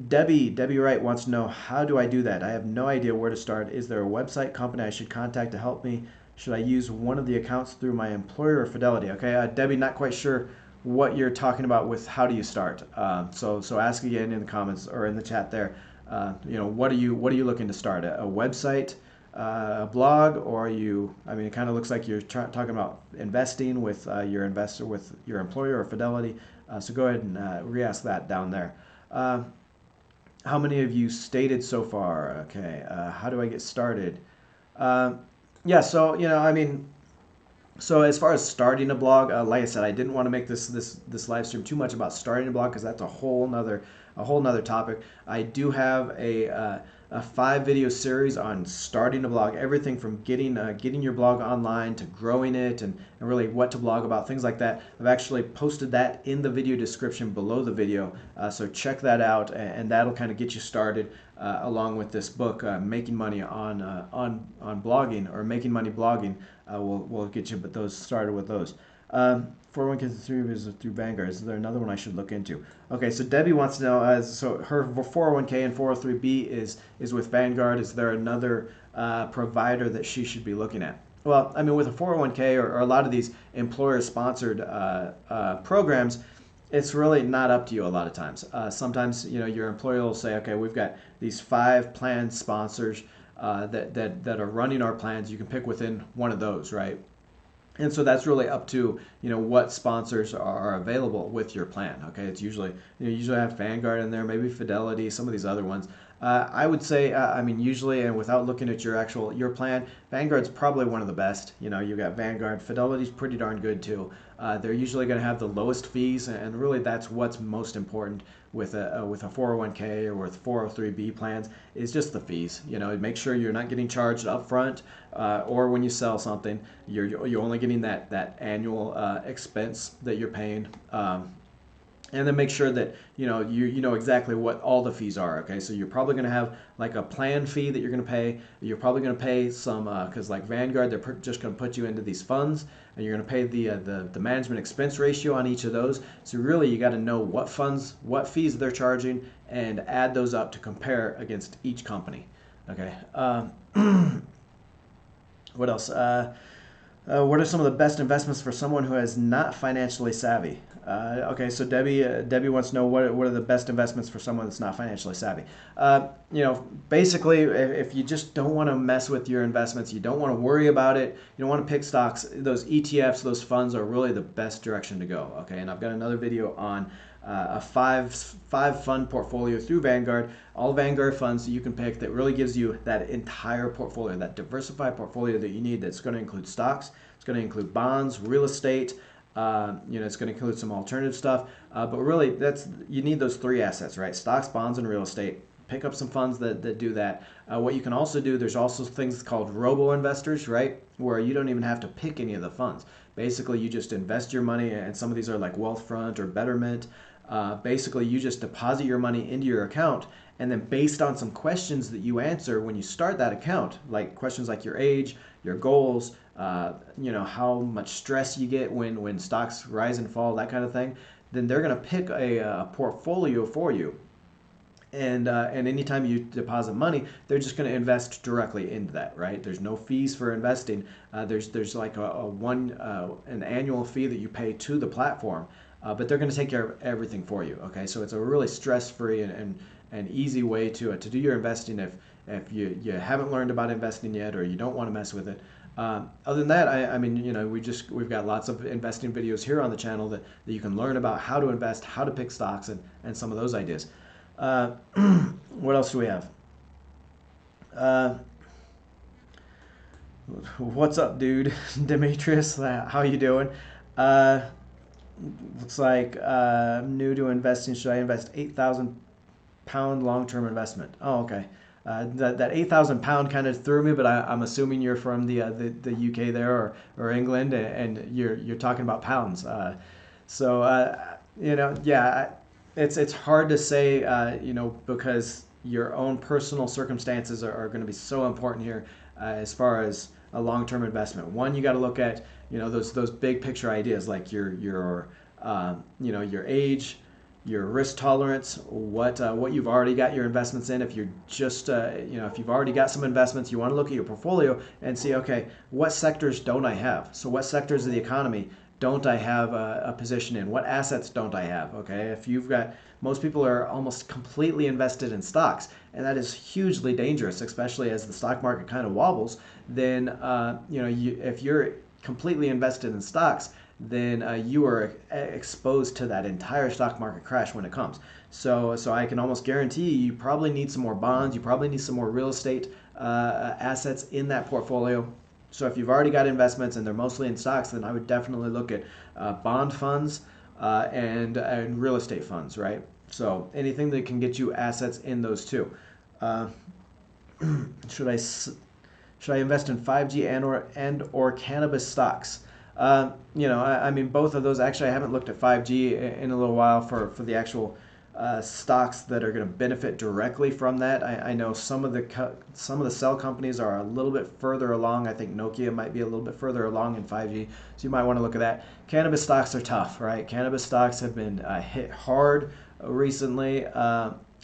Debbie Wright wants to know, how do I do that? I have no idea where to start. Is there a website company I should contact to help me? Should I use one of the accounts through my employer or Fidelity? Okay, Debbie, not quite sure what you're talking about with how do you start. So ask again in the comments or in the chat there. What are you looking to start? A website, a blog, or are you? I mean, it kind of looks like you're talking about investing with your investor, with your employer or Fidelity. So go ahead and re-ask that down there. Uh, how many of you stated so far? Okay. How do I get started? Uh, yeah. So I mean, so as far as starting a blog, like I said, I didn't want to make this live stream too much about starting a blog because that's a whole nother topic. I do have a 5 video series on starting a blog, everything from getting your blog online to growing it and really what to blog about, things like that. I've actually posted that in the video description below the video, so check that out, and that'll kind of get you started along with this book, Making Money on Blogging, or Making Money Blogging. We'll get you those started with those. 401k is through Vanguard. Is there another one I should look into? Okay, so Debbie wants to know, so her 401k and 403b is with Vanguard. Is there another provider that she should be looking at? Well, I mean, with a 401k or a lot of these employer-sponsored programs, it's really not up to you a lot of times. Sometimes, your employer will say, okay, we've got these 5 plan sponsors that are running our plans. You can pick within one of those, right? And so that's really up to what sponsors are available with your plan. Okay, it's usually you usually have Vanguard in there, maybe Fidelity, some of these other ones. I would say, I mean, usually, and without looking at your plan, Vanguard's probably one of the best. You got Vanguard. Fidelity's pretty darn good too. They're usually going to have the lowest fees, and really that's what's most important with a 401k or with 403b plans, is just the fees. Make sure you're not getting charged up front, or when you sell something, you're only getting that annual expense that you're paying. And then make sure that you know exactly what all the fees are. Okay, so you're probably going to have like a plan fee that you're going to pay. You're probably going to pay some, because like Vanguard, they're just going to put you into these funds, and you're going to pay the management expense ratio on each of those. So really, you got to know what funds, what fees they're charging, and add those up to compare against each company. Okay. What else? What are some of the best investments for someone who is not financially savvy? Okay, so Debbie wants to know what are the best investments for someone that's not financially savvy. Basically, if you just don't want to mess with your investments, you don't want to worry about it, you don't want to pick stocks, those ETFs, those funds are really the best direction to go. Okay, and I've got another video on a five fund portfolio through Vanguard, all Vanguard funds that you can pick that really gives you that entire portfolio, that diversified portfolio that you need. That's going to include stocks, it's going to include bonds, real estate. It's going to include some alternative stuff, but really, you need those 3 assets, right? Stocks, bonds, and real estate. Pick up some funds that do that. What you can also do, there's also things called robo-investors, right? Where you don't even have to pick any of the funds. Basically, you just invest your money, and some of these are like Wealthfront or Betterment. Basically, you just deposit your money into your account, and then based on some questions that you answer when you start that account, like questions like your age, your goals, how much stress you get when stocks rise and fall, that kind of thing, then they're going to pick a portfolio for you. And anytime you deposit money, they're just going to invest directly into that, right? There's no fees for investing. There's like an annual fee that you pay to the platform, but they're going to take care of everything for you. Okay, so it's a really stress-free and easy way to do your investing if you haven't learned about investing yet, or you don't want to mess with it. Other than that, I mean, we've got lots of investing videos here on the channel that you can learn about how to invest, how to pick stocks, and some of those ideas. What else do we have? What's up, dude? Demetrius, how you doing? Looks like I'm new to investing. Should I invest £8,000 long-term investment? Oh, okay. That 8,000 pound kind of threw me, but I'm assuming you're from the UK there, or England, and you're talking about pounds. Yeah, it's hard to say, because your own personal circumstances are going to be so important here, as far as a long-term investment. One, you got to look at, those big picture ideas, like your age, your risk tolerance, what you've already got your investments in. If you're just if you've already got some investments, you want to look at your portfolio and see, okay, what sectors don't I have? So what sectors of the economy don't I have a position in? What assets don't I have? Okay, if you've got, most people are almost completely invested in stocks, and that is hugely dangerous, especially as the stock market kind of wobbles. Then if you're completely invested in stocks, then you are exposed to that entire stock market crash when it comes. So I can almost guarantee you probably need some more bonds. You probably need some more real estate assets in that portfolio. So if you've already got investments and they're mostly in stocks, then I would definitely look at bond funds and real estate funds, right? So anything that can get you assets in those two. Uh, should I invest in 5G and or cannabis stocks? I mean, both of those. Actually, I haven't looked at 5G in a little while for the actual stocks that are going to benefit directly from that. I know some of the cell companies are a little bit further along. I think Nokia might be a little bit further along in 5G, so you might want to look at that. Cannabis stocks are tough, right? Cannabis stocks have been hit hard recently,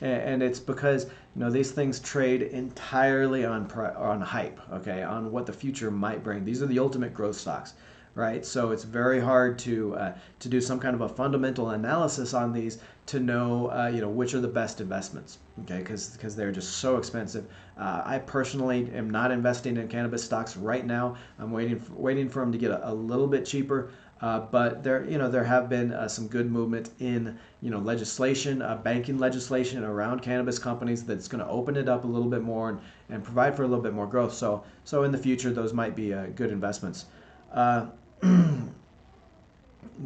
and it's because these things trade entirely on hype, okay, on what the future might bring. These are the ultimate growth stocks, right? So it's very hard to do some kind of a fundamental analysis on these to know which are the best investments, okay? Because they're just so expensive. I personally am not investing in cannabis stocks right now. I'm waiting for them to get a little bit cheaper. But there have been some good movement in legislation, banking legislation around cannabis companies that's going to open it up a little bit more and provide for a little bit more growth. So in the future, those might be good investments.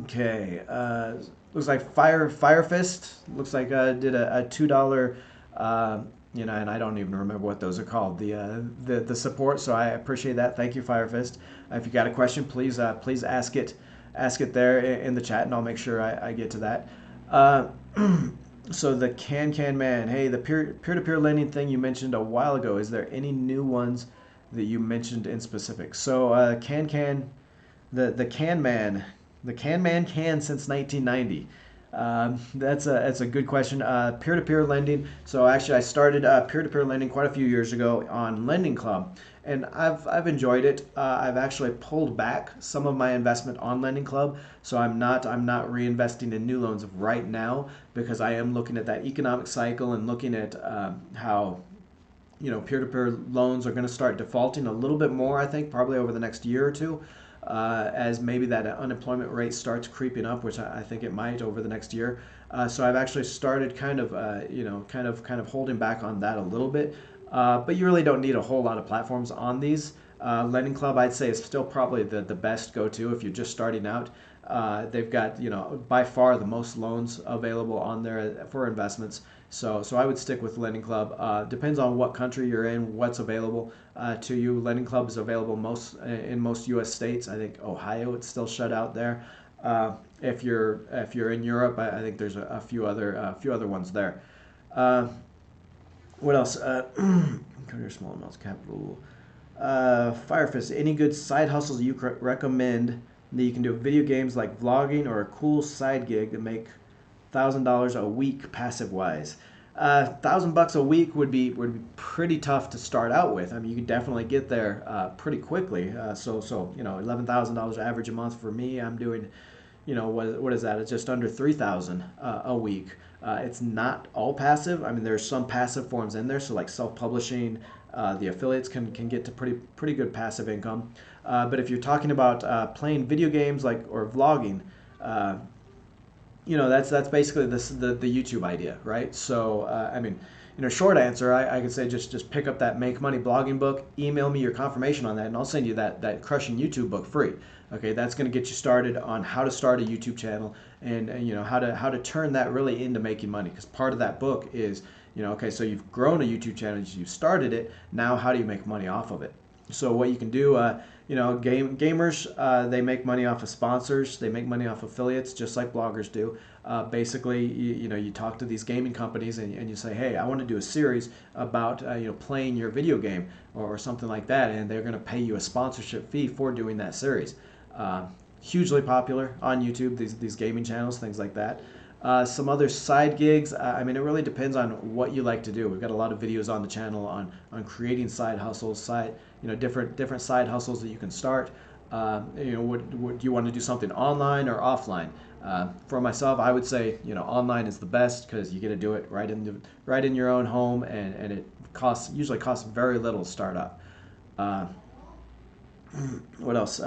Okay, looks like Fire Fist looks like did a $2. And I don't even remember what those are called. The support. So I appreciate that. Thank you, Fire Fist. If you got a question, please ask it there in the chat, and I'll make sure I get to that. So the Can Man, hey, the peer-to-peer lending thing you mentioned a while ago, is there any new ones that you mentioned in specific? So the Can Man can since 1990. That's a good question. Peer-to-peer lending. So actually, I started peer-to-peer lending quite a few years ago on Lending Club, and I've enjoyed it. I've actually pulled back some of my investment on Lending Club, so I'm not reinvesting in new loans right now, because I am looking at that economic cycle and looking at how peer-to-peer loans are going to start defaulting a little bit more. I think probably over the next year or two. As maybe that unemployment rate starts creeping up, which I think it might over the next year. So I've actually started kind of holding back on that a little bit. But you really don't need a whole lot of platforms on these. Lending Club, I'd say, is still probably the best go-to if you're just starting out. They've got by far the most loans available on there for investments. So I would stick with Lending Club. Depends on what country you're in, what's available to you. Lending Club is available in most U.S. states. I think Ohio, it's still shut out there. If you're in Europe, I think there's a few other ones there. What else? Career small amounts capital. Firefist, any good side hustles you recommend that you can do? Video games like vlogging, or a cool side gig to make $1,000 a week passive wise. $1,000 a week would be pretty tough to start out with. I mean, you could definitely get there pretty quickly. So $11,000 average a month for me. I'm doing, what is that? It's just under $3,000 a week. It's not all passive. I mean, there's some passive forms in there. So like self-publishing, the affiliates can get to pretty good passive income. But if you're talking about playing video games or vlogging, that's basically the YouTube idea, right? So I mean, short answer, I could say just pick up that Make Money blogging book, email me your confirmation on that, and I'll send you that Crushing YouTube book free. Okay, that's going to get you started on how to start a YouTube channel and how to turn that really into making money, because part of that book is Okay, so you've grown a YouTube channel, you've started it. Now, how do you make money off of it? So what you can do, gamers, they make money off of sponsors. They make money off affiliates, just like bloggers do. Basically, you talk to these gaming companies and you say, hey, I want to do a series about playing your video game or something like that, and they're going to pay you a sponsorship fee for doing that series. Hugely popular on YouTube, these gaming channels, things like that. Some other side gigs, I mean, it really depends on what you like to do. We've got a lot of videos on the channel on creating side hustles, different side hustles that you can start. Would you want to do something online or offline? For myself, I would say online is the best because you get to do it right in your own home, and it usually costs very little to start up. What else?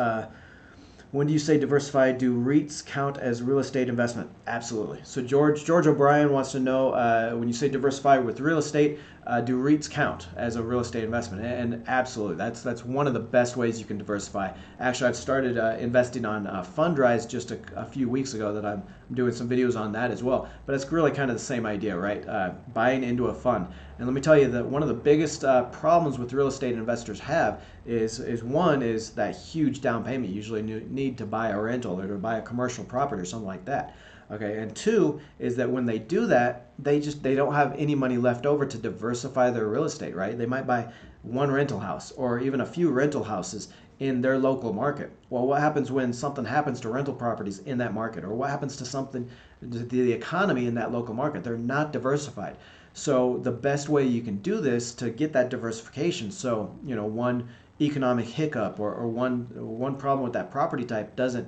When do you say diversify? Do REITs count as real estate investment? Absolutely. So George O'Brien wants to know, when you say diversify with real estate, do REITs count as a real estate investment? And absolutely, that's one of the best ways you can diversify. Actually, I've started investing on Fundrise just a few weeks ago that I'm doing some videos on that as well. But it's really kind of the same idea, right? Buying into a fund. And let me tell you that one of the biggest problems with real estate investors have is that huge down payment. You usually need to buy a rental or to buy a commercial property or something like that. Okay, and two is that when they do that, they don't have any money left over to diversify their real estate, right? They might buy one rental house or even a few rental houses in their local market. Well, what happens when something happens to rental properties in that market, or what happens to the economy in that local market? They're not diversified. So the best way you can do this to get that diversification, so one economic hiccup or one problem with that property type doesn't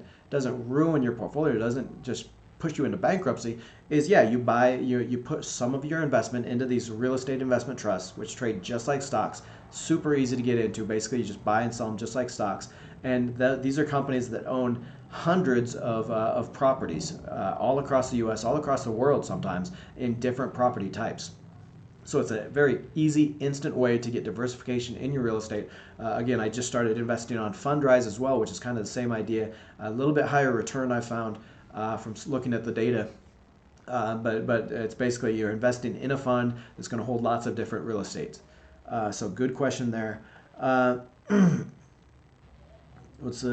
ruin your portfolio, doesn't just push you into bankruptcy, is you put some of your investment into these real estate investment trusts, which trade just like stocks. Super easy to get into. Basically, you just buy and sell them just like stocks. And these are companies that own hundreds of properties all across the U.S., all across the world sometimes, in different property types. So it's a very easy, instant way to get diversification in your real estate. Again, I just started investing on Fundrise as well, which is kind of the same idea. A little bit higher return I found from looking at the data. But it's basically you're investing in a fund that's going to hold lots of different real estates. So good question there. What's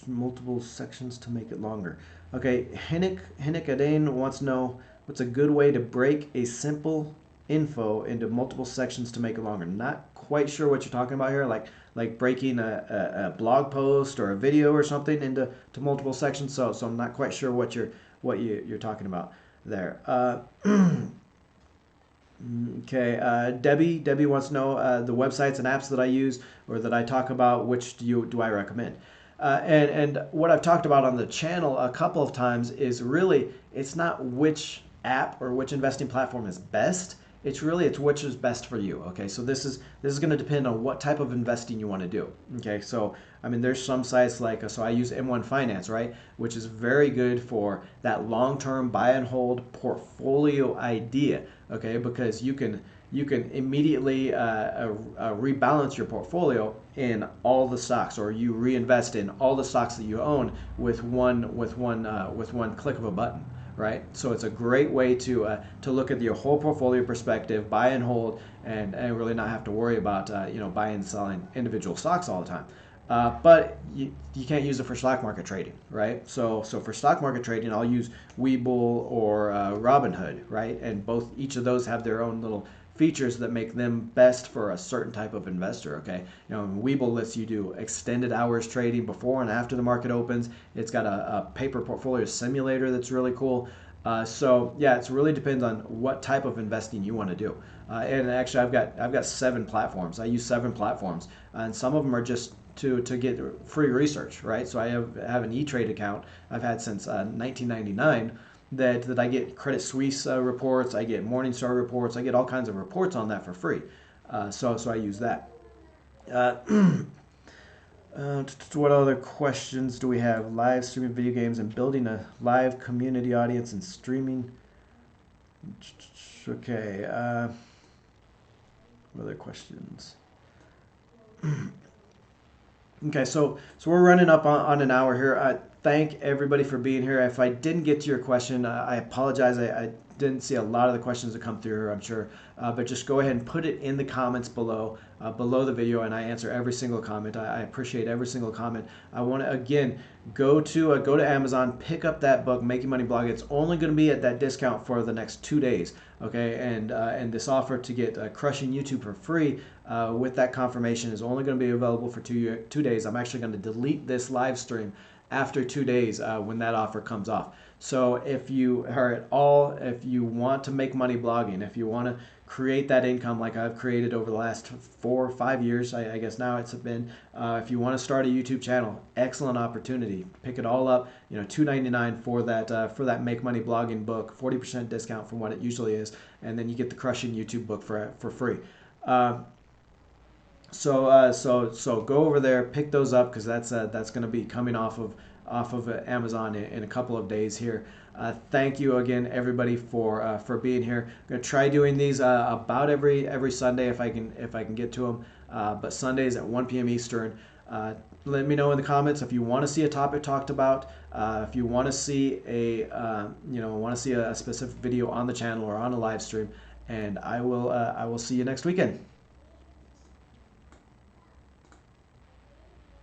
multiple sections to make it longer? Okay, Hinik Adain wants to know what's a good way to break a simple info into multiple sections to make it longer. Not quite sure what you're talking about here, like breaking a blog post or a video or something into multiple sections. So I'm not quite sure what you're talking about there. Okay, Debbie wants to know the websites and apps that I use or that I talk about. Which do I recommend? And what I've talked about on the channel a couple of times is really it's not which app or which investing platform is best. It's which is best for you. Okay, so this is going to depend on what type of investing you want to do. Okay, so I mean there's some sites like so I use M1 Finance, right, which is very good for that long-term buy and hold portfolio idea. Okay, because you can immediately rebalance your portfolio in all the stocks, or you reinvest in all the stocks that you own with one click of a button. Right, so it's a great way to look at your whole portfolio perspective, buy and hold, and really not have to worry about buying and selling individual stocks all the time. But you can't use it for stock market trading, right? So for stock market trading, I'll use Webull or Robinhood, right? And each of those have their own little features that make them best for a certain type of investor. Okay, Webull lets you do extended hours trading before and after the market opens. It's got a paper portfolio simulator that's really cool. So yeah, it really depends on what type of investing you want to do. And actually, I've got 7 platforms. I use 7 platforms, and some of them are just to get free research, right? So I have an E-Trade account I've had since 1999. That I get Credit Suisse reports, I get Morningstar reports, I get all kinds of reports on that for free. So I use that. What other questions do we have? Live streaming video games and building a live community audience and streaming. Okay. What other questions? Okay, so we're running up on an hour here. thank everybody for being here. If I didn't get to your question, I apologize. I didn't see a lot of the questions that come through, I'm sure. But just go ahead and put it in the comments below the video, and I answer every single comment. I appreciate every single comment. I want to, again, go to Amazon, pick up that book, Making Money Blog. It's only going to be at that discount for the next 2 days, okay? And this offer to get Crushing YouTube for free with that confirmation is only going to be available for 2 days. I'm actually going to delete this live stream after 2 days when that offer comes off. So if you want to make money blogging, if you want to create that income like I've created over the last 4 or 5 years, I guess now it's been, if you want to start a YouTube channel, excellent opportunity. Pick it all up, $2.99 for that Make Money Blogging book, 40% discount from what it usually is, and then you get the Crushing YouTube book for free. So go over there, pick those up, because that's going to be coming off of Amazon in a couple of days here. Thank you again, everybody, for being here. I'm going to try doing these about every Sunday if I can get to them. But Sundays at 1 p.m. Eastern. Let me know in the comments if you want to see a topic talked about. If you want to see a specific video on the channel or on a live stream, and I will see you next weekend.